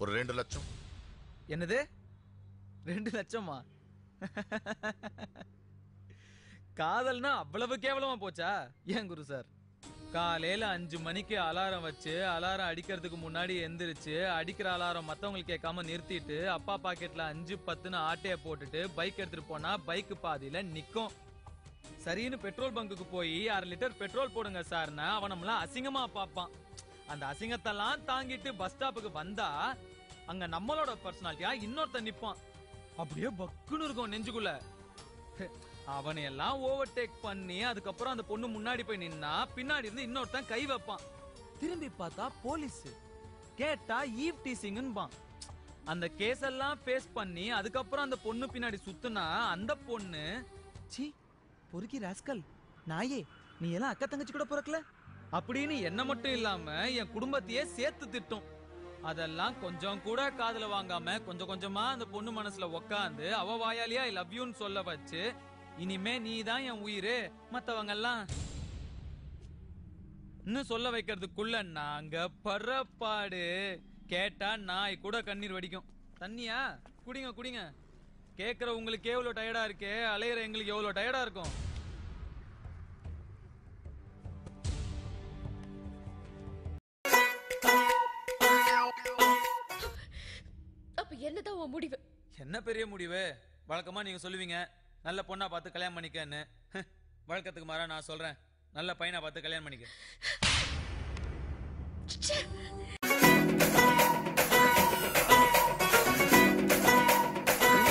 ஒரு 2 லட்சம். என்னது 2 லட்சமா? காதல்னா அவ்வளவு கேவலமா போச்சா? ஏன் குரு சார், காலையில 5 மணிக்கு அலாரம் வச்சு அலாரம் அடிக்கிறதுக்கு முன்னாடி எந்திரிச்சு அடிக்கிற அலாரம் மத்தவங்களுக்கு கேட்காம நிறுத்திட்டு அப்பா பாக்கெட்ல 5 10ன்னு ஆட்டைய போட்டுட்டு பைக் எடுத்துட்டு போனா பைக் பாதியில நிக்கும். சரின்னு பெட்ரோல் பங்குக்கு போய் 1/2 லிட்டர் பெட்ரோல் போடுங்க சார்னா அவன் நம்மள அசிங்கமா பாப்பான். அந்த அசிங்கத்தெல்லாம் தாங்கிட்டு பஸ் ஸ்டாப்புக்கு வந்தா அங்க நம்மளோட பர்சனாலிட்டியா இன்னொருத்த நிப்பான். அப்படியே பக்குன்னு இருக்கும் நெஞ்சுக்குள்ள. அவனை எல்லாம் ஓவர்டேக் பண்ணி அதுக்கப்புறம் அந்த பொண்ணு முன்னாடி போய் நின்னா பின்னாடி இருந்து இன்னொருத்தன் கை வைப்பான். திரும்பி பார்த்தா போலீஸ், கேட்டா ஈவ் டீசிங்பான். அந்த கேஸ் எல்லாம் ஃபேஸ் பண்ணி அதுக்கப்புறம் அந்த பொண்ணு பின்னாடி சுத்துனா அந்த பொண்ணு, சி பொறுக்கி ராஸ்கல் நாயே, நீ எல்லாம் அக்கா தங்கச்சி கூட பிறக்கல அப்படின்னு என்ன மட்டும் இல்லாம என் குடும்பத்தையே சேர்த்து திட்டும். அதெல்லாம் கொஞ்சம் கூட காதுல வாங்காம கொஞ்சம் கொஞ்சமா அந்த பொண்ணு மனசுல உக்காந்து அவ வாயாலியா ஐ லவ் யூன்னு சொல்ல வச்சு, இனிமே நீ தான் என் உயிரு, மத்தவங்க எல்லாம் இன்னும் சொல்ல வைக்கிறதுக்குள்ள நாங்க பரப்பாடு கேட்டா நாய் கூட கண்ணீர் வடிக்கும். தண்ணியா குடிங்க குடிங்க. கேக்குற உங்களுக்கு எவ்வளவு டயர்டா இருக்கே, அலையிற எங்களுக்கு எவ்வளவு டயர்டா இருக்கும். அப்ப என்னதான் உன் முடிவு? என்ன பெரிய முடிவு? வழக்கமா நீங்க சொல்லுவீங்க நல்ல பொண்ணா பார்த்து கல்யாணம் பண்ணிக்கன்னு. வழக்கத்துக்கு மாறா நான் சொல்றேன் நல்ல பையனா பார்த்து கல்யாணம் பண்ணிக்க.